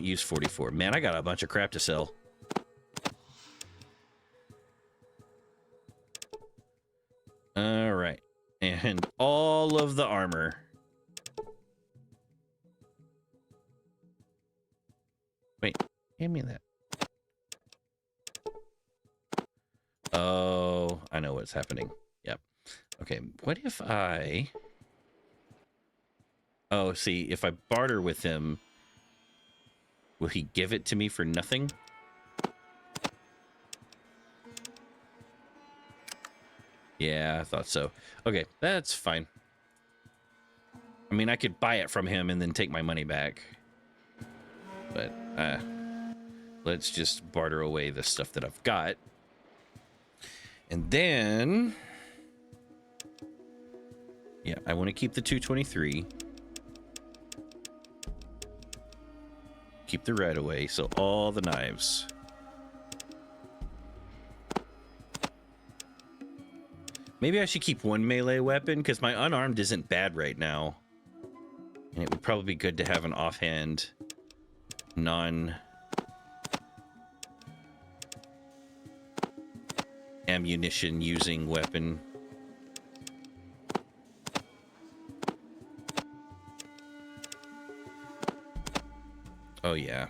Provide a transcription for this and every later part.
use 44. Man, I got a bunch of crap to sell. All right. And all of the armor. Wait, hand me that. Oh, I know what's happening. Yep. Okay, what if I... Oh, see, if I barter with him, will he give it to me for nothing? Yeah, I thought so. Okay, that's fine. I mean, I could buy it from him and then take my money back. But, let's just barter away the stuff that I've got. And then... Yeah, I want to keep the 223. Keep the right away, so all the knives. Maybe I should keep one melee weapon, because my unarmed isn't bad right now. And it would probably be good to have an offhand, non-ammunition using weapon. Oh, yeah.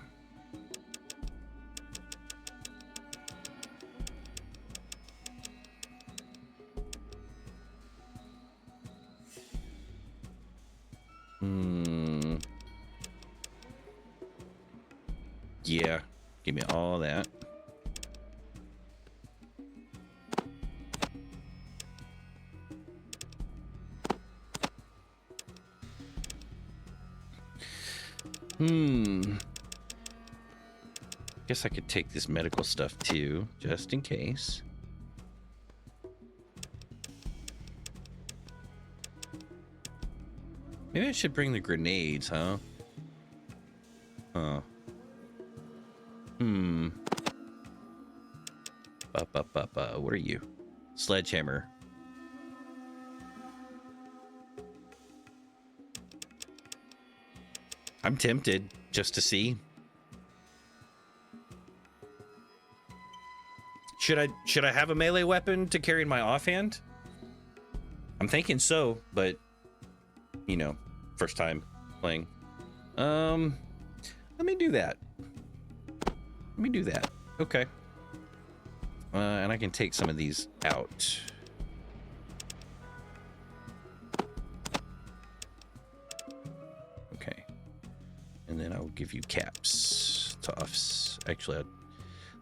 Yeah, give me all that. Guess I could take this medical stuff too, just in case. Maybe I should bring the grenades, huh? Huh. What are you? Sledgehammer. I'm tempted just to see. Should I have a melee weapon to carry in my offhand? I'm thinking so, but you know, first time playing. Let me do that. Let me do that. Okay. And I can take some of these out. Okay. And then I'll give you caps to offs. Actually,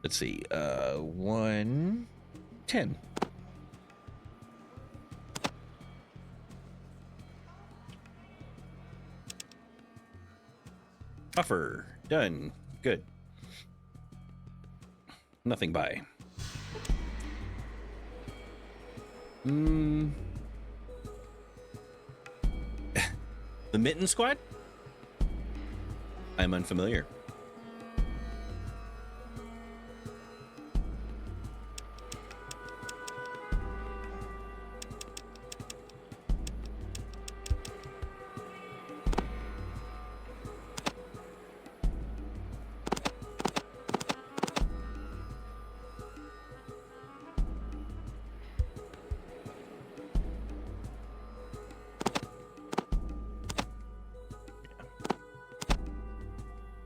let's see. 110. Offer. Done. Good. Nothing by. The Mitten Squad? I'm unfamiliar.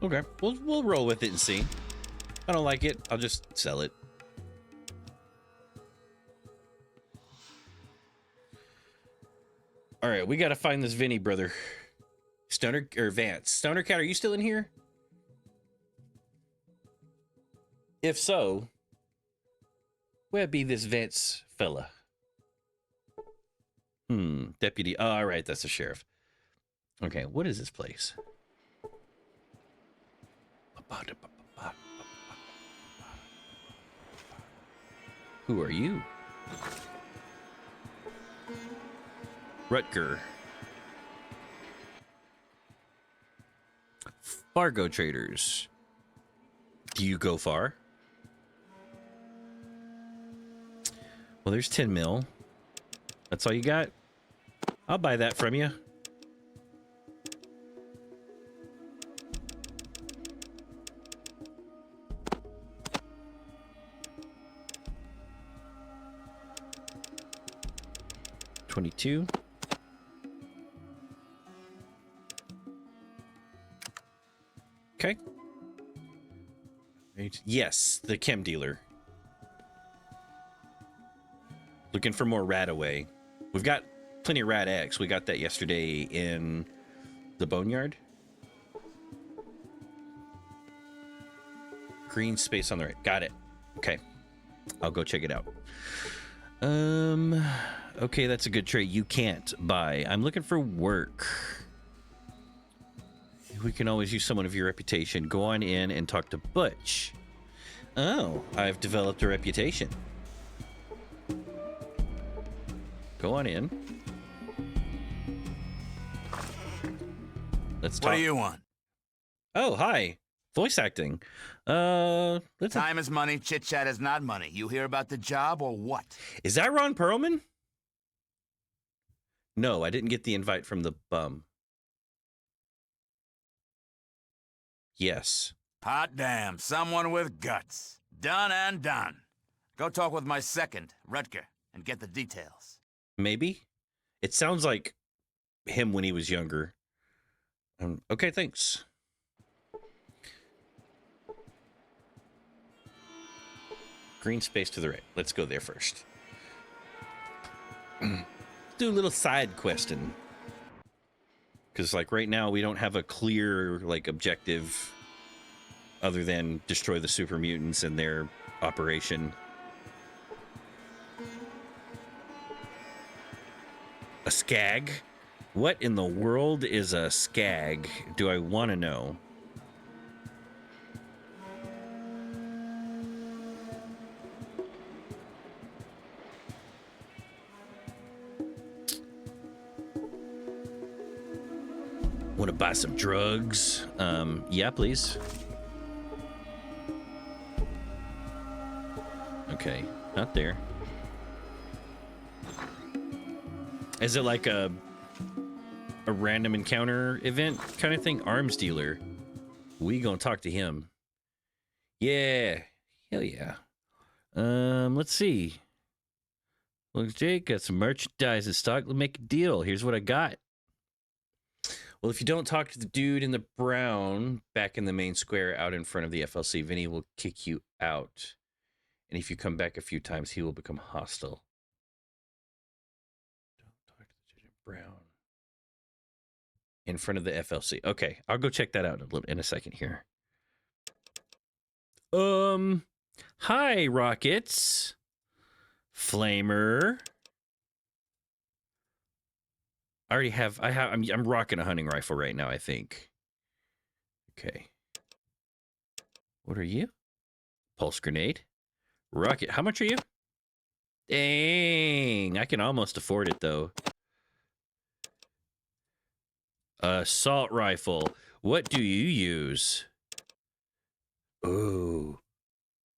Okay, we'll roll with it and see. If I don't like it, I'll just sell it. All right, we got to find this Vinny brother. Stoner or Vance. Stoner Cat, are you still in here? If so, where be this Vance fella? Deputy. Oh, all right, that's the sheriff. Okay, what is this place? Who are you? Rutger. Fargo traders. Do you go far? Well, there's 10 mil. That's all you got? I'll buy that from you. 22. Okay. Right. Yes, the chem dealer. Looking for more rat away. We've got plenty of rat X. We got that yesterday in the boneyard. Green space on the right. Got it. Okay. I'll go check it out. Okay, that's a good trait. You can't buy. I'm looking for work. We can always use someone of your reputation. Go on in and talk to Butch. Oh, I've developed a reputation. Go on in. Let's talk. What do you want? Oh, hi. Voice acting. Time is money, chit-chat is not money. You hear about the job or what? Is that Ron Perlman? No, I didn't get the invite from the bum. Yes. Hot damn, someone with guts. Done and done. Go talk with my second, Rutger, and get the details. Maybe. It sounds like him when he was younger. Okay, thanks. Green space to the right. Let's go there first. Do a little side questing. Because, like, right now we don't have a clear, like, objective other than destroy the super mutants and their operation. A skag? What in the world is a skag? Do I want to know? Want to buy some drugs? Yeah, please. Okay, not there. Is it like a random encounter event kind of thing? Arms dealer. We gonna talk to him. Yeah, hell yeah. Let's see. Look, Jake, got some merchandise in stock. Let's make a deal. Here's what I got. Well, if you don't talk to the dude in the brown back in the main square out in front of the FLC, Vinny will kick you out. And if you come back a few times, he will become hostile. Don't talk to the dude in brown in front of the FLC. Okay, I'll go check that out in a second here. Hi, Rockets. Flamer. I'm rocking a hunting rifle right now, I think. Okay. What are you? Pulse grenade. Rocket. How much are you? Dang. I can almost afford it, though. Assault rifle. What do you use? Ooh.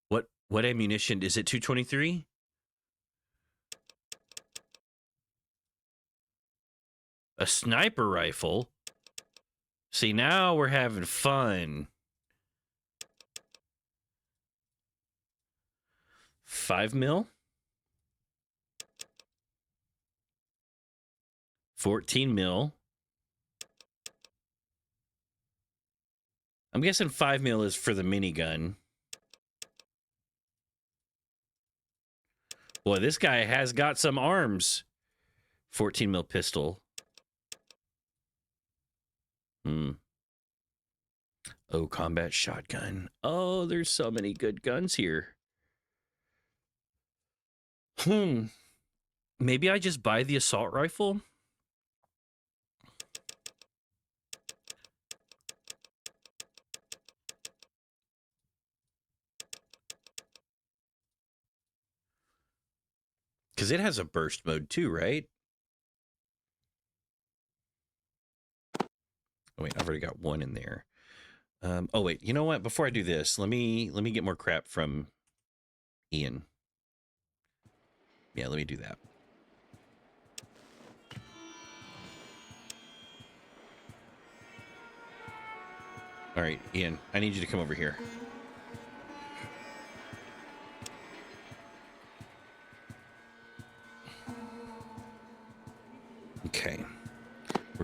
What ammunition? Is it 223? A sniper rifle? See, now we're having fun. 5 mil? 14 mil? I'm guessing 5 mil is for the minigun. Boy, this guy has got some arms. 14 mil pistol. Oh, combat shotgun. Oh, there's so many good guns here. Maybe I just buy the assault rifle? Because it has a burst mode too, right? Oh, wait, I've already got one in there. Oh, wait, you know what? Before I do this, let me get more crap from Ian. Yeah, let me do that. All right, Ian, I need you to come over here.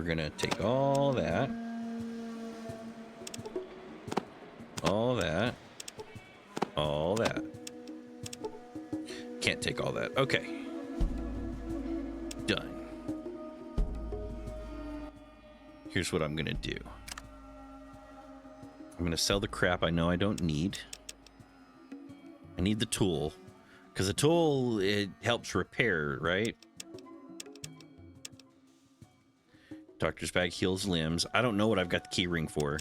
gonna take all that. All that. All that. Can't take all that. Okay. Done. Here's what I'm gonna do. I'm gonna sell the crap I know I don't need. I need the tool. Because the tool, it helps repair, right? Doctor's bag heals limbs. I don't know what I've got the key ring for.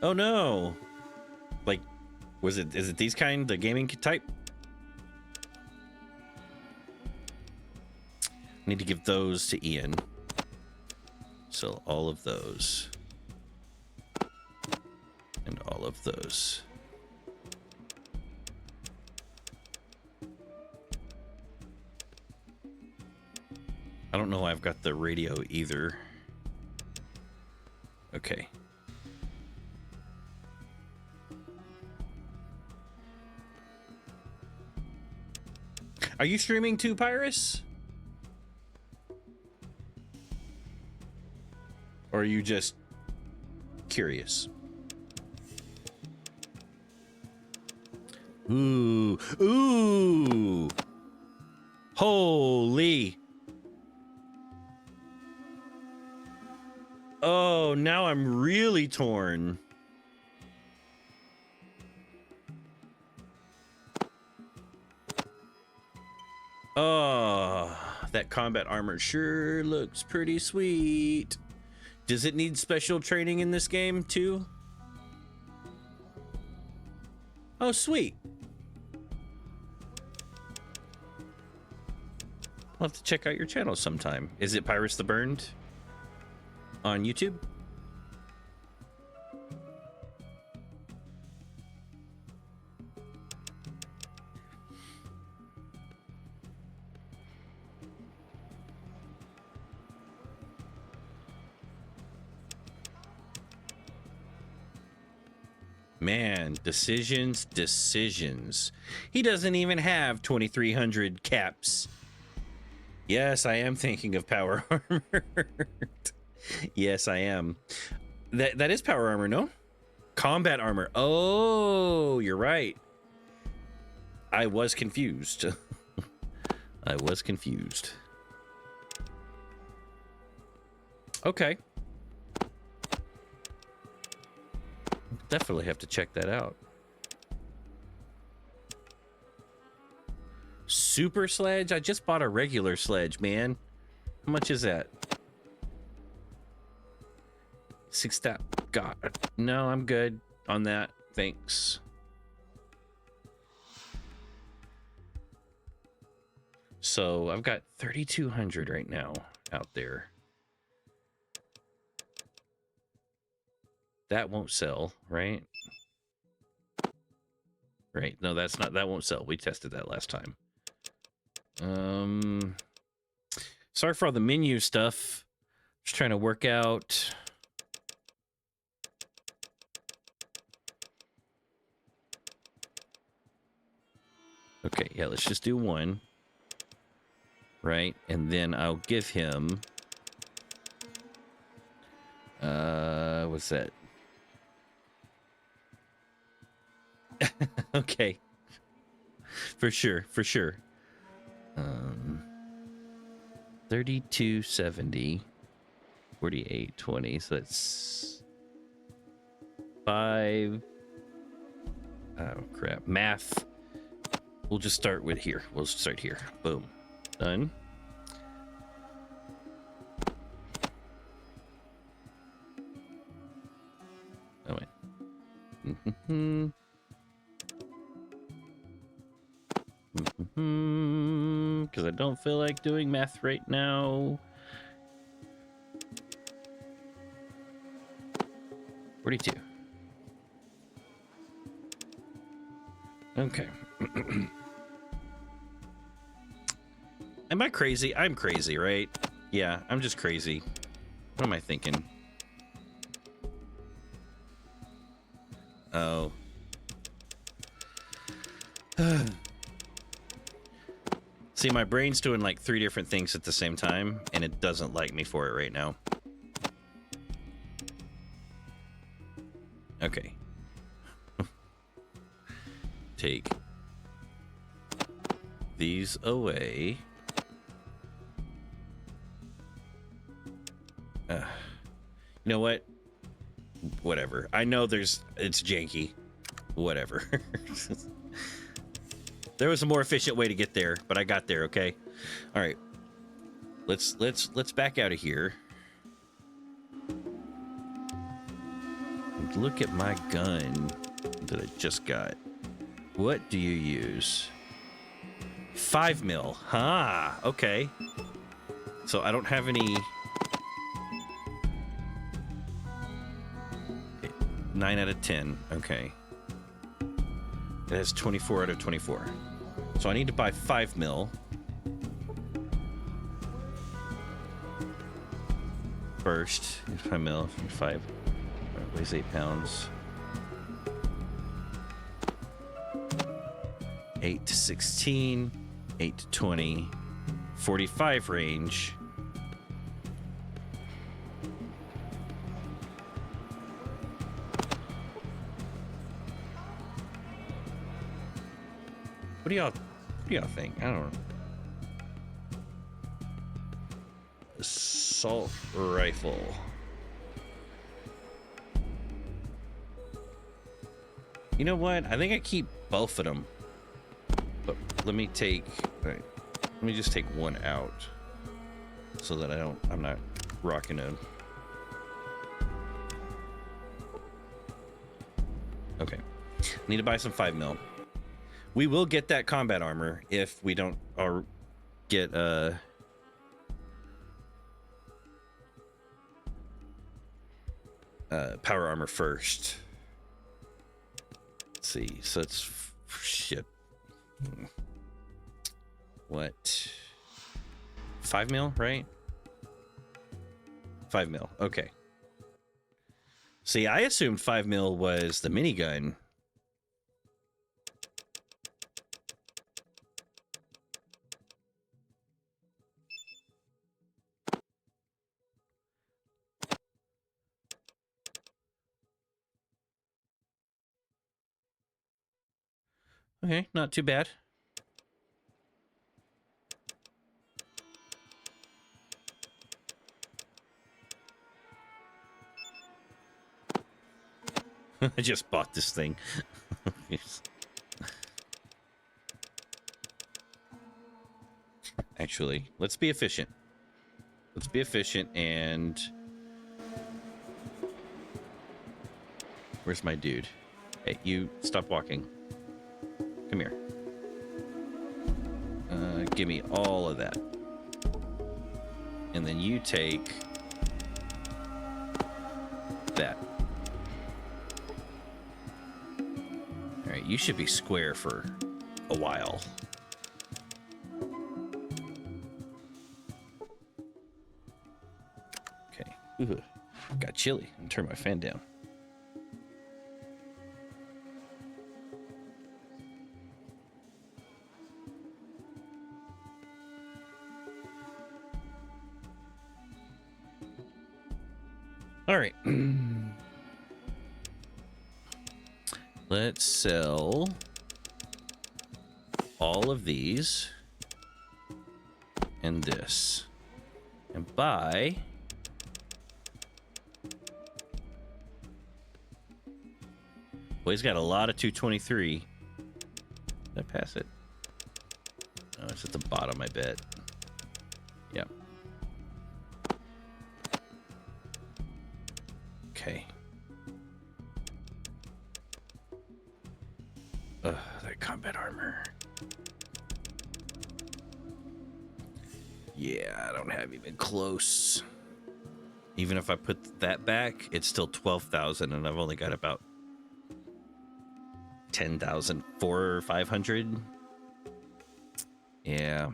Oh no! Like, is it these kind, the gaming type? I need to give those to Ian. Sell all of those. And all of those. I don't know why I've got the radio either. Okay. Are you streaming too, Pyrus? Or are you just curious? Ooh. Ooh. Holy. Oh, now I'm really torn. Oh, that combat armor sure looks pretty sweet. Does it need special training in this game too? Oh, sweet. I'll have to check out your channel sometime. Is it Pyrus the Burned on YouTube? Man, decisions. He doesn't even have 2,300 caps. Yes, I am thinking of power armor. Yes, I am. That is power armor, no? Combat armor. Oh, you're right. I was confused. I was confused. Okay. Definitely have to check that out. Super sledge? I just bought a regular sledge, man. How much is that? 6 stat. God. No, I'm good on that. Thanks. So I've got 3,200 right now out there. That won't sell, right? Right. No, that's not, that won't sell. We tested that last time. Sorry for all the menu stuff. Just trying to work out. Okay, yeah, let's just do one. Right, and then I'll give him what's that? Okay. For sure. 3270 4820, so that's 5. Oh crap, math. We'll just start with here. We'll start here. Boom. Done. Oh wait. Because I don't feel like doing math right now. 42. Okay. Am I crazy? I'm crazy, right? Yeah, I'm just crazy. What am I thinking? Oh. See, my brain's doing like 3 different things at the same time, and it doesn't like me for it right now. Okay. Take these away. You know what? Whatever. I know it's janky. Whatever. There was a more efficient way to get there, but I got there, okay? All right. Let's back out of here. Look at my gun that I just got. What do you use? 5 mil. Huh. Okay. So I don't have any. 9 out of 10. Okay. It has 24 out of 24. So I need to buy 5 mil. First. 5 mil. 5. It weighs 8 pounds. 8 to 16. 8 to 20. 45 range. What do y'all think? I don't know. Assault rifle. You know what? I think I keep both of them. But let me take. Right, let me just take one out, so that I'm not rocking a. Okay. Need to buy some 5 mil. We will get that combat armor if we don't get power armor first. Let's see. So it's shit. What? 5 mil, right? 5 mil. Okay. See, I assumed 5 mil was the minigun. Okay, not too bad. I just bought this thing. Actually, let's be efficient. Let's be efficient and... Where's my dude? Hey, you stop walking. Come here. Give me all of that. And then you take that. All right, you should be square for a while. Okay. Ooh, got chilly. I'm gonna turn my fan down. All right. Let's sell all of these and this and buy well, he's got a lot of 223. Did I pass it? Oh, it's at the bottom, I bet. Yep. Okay. Ugh, that combat armor. Yeah, I don't have even close. Even if I put that back, it's still 12,000, and I've only got about 10,000, 400 or 500. Yeah.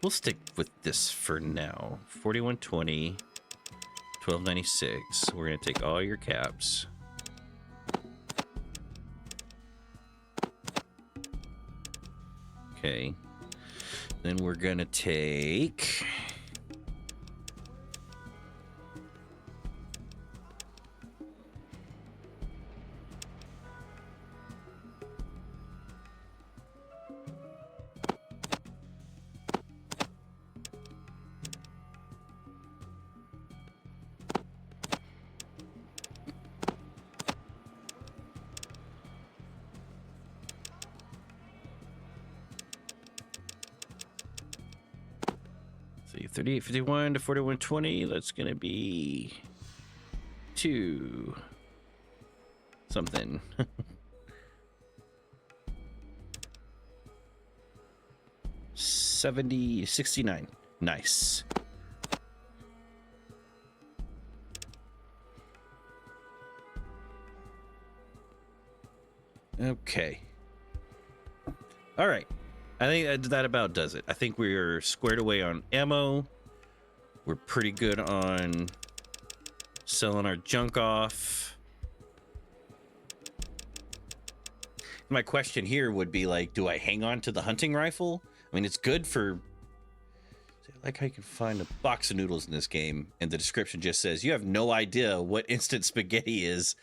We'll stick with this for now. 4120, 1296. We're gonna take all your caps. Okay. Then we're gonna take... See, 3851 to 4120. That's gonna be 2 something. 7069. Nice. Okay. All right. I think that about does it. I think we're squared away on ammo. We're pretty good on selling our junk off. My question here would be like, do I hang on to the hunting rifle? I mean, it's good for... I like how you can find a box of noodles in this game, and the description just says, you have no idea what instant spaghetti is.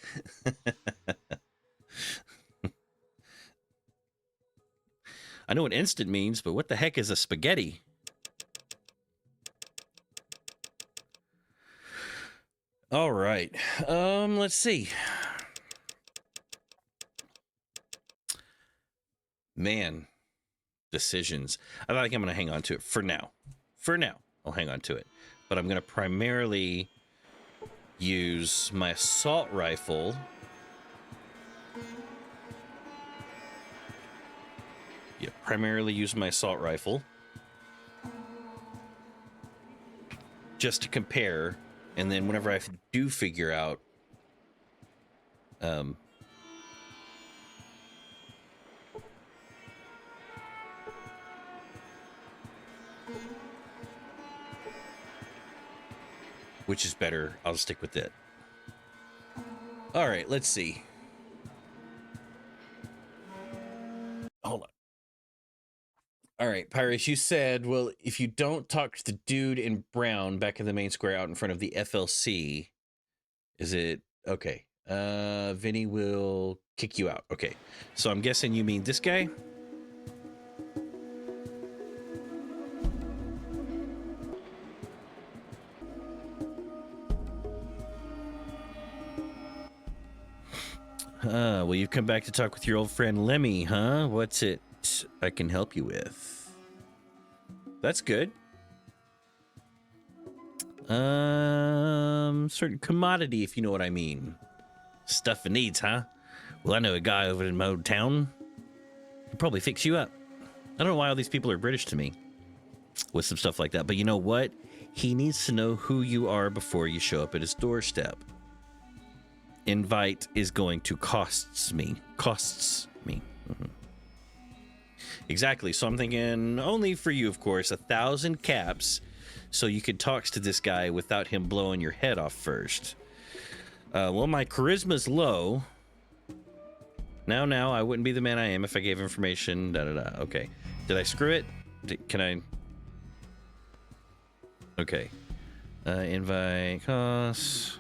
I know what instant means, but what the heck is a spaghetti? All right. Let's see. Man, decisions. I think I'm going to hang on to it for now. For now, I'll hang on to it. But I'm going to primarily use my assault rifle. Yeah, primarily use my assault rifle. Just to compare. And then whenever I do figure out... which is better, I'll stick with it. All right, let's see. Hold on. All right, Pyrus, you said, well, if you don't talk to the dude in brown back in the main square out in front of the FLC, is it... Okay. Vinny will kick you out. Okay. So I'm guessing you mean this guy? Well, you've come back to talk with your old friend Lemmy, huh? What's it I can help you with? That's good. Certain commodity, if you know what I mean. Stuff and needs, huh? Well, I know a guy over in my old town. He'll probably fix you up. I don't know why all these people are British to me with some stuff like that, but you know what? He needs to know who you are before you show up at his doorstep. Invite is going to costs me. Mm-hmm. Exactly. So I'm thinking only for you, of course, 1,000 caps, so you could talk to this guy without him blowing your head off first. Well, my charisma's low. Now, I wouldn't be the man I am if I gave information. Da-da-da. Okay. Did I screw it? Can I? Okay. Invite costs.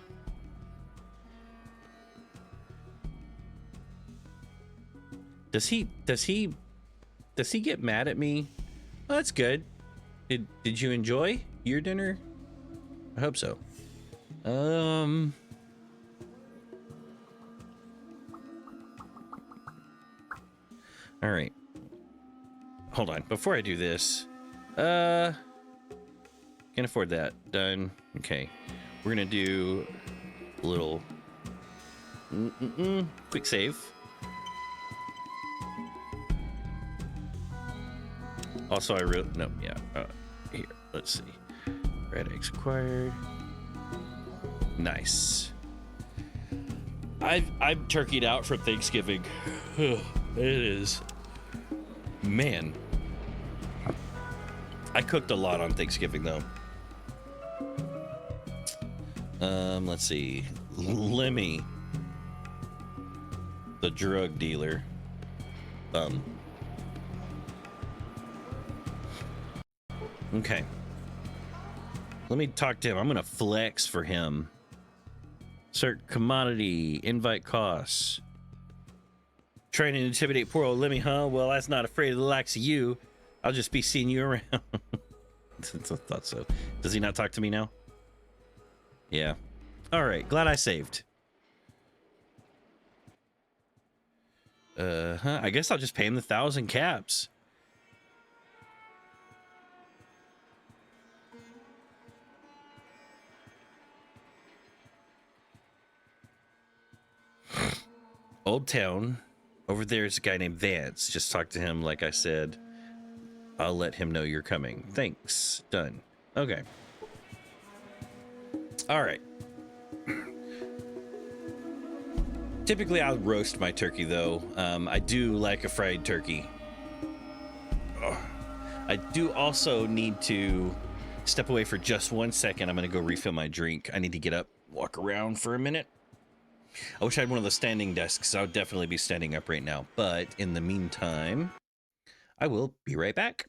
Does he get mad at me? Oh, that's good. Did you enjoy your dinner? I hope so. All right. Hold on. Before I do this, can't afford that. Done. Okay. We're gonna do a little quick save. Also, here, let's see. Red eggs acquired. Nice. I'm turkeyed out for Thanksgiving. It is. Man. I cooked a lot on Thanksgiving, though. Let's see. Lemmy. The drug dealer. Okay. Let me talk to him. I'm going to flex for him. Cert commodity, invite costs. Trying to intimidate poor old Lemmy, huh? Well, that's not afraid of the likes of you. I'll just be seeing you around. I thought so. Does he not talk to me now? Yeah. All right. Glad I saved. I guess I'll just pay him the 1,000 caps. Old Town. Over there's a guy named Vance. Just talk to him like I said. I'll let him know you're coming. Thanks. Done. Okay. All right. Typically, I'll roast my turkey, though. I do like a fried turkey. Oh. I do also need to step away for just 1 second. I'm going to go refill my drink. I need to get up, walk around for a minute. I wish I had one of those standing desks. I would definitely be standing up right now. But in the meantime, I will be right back.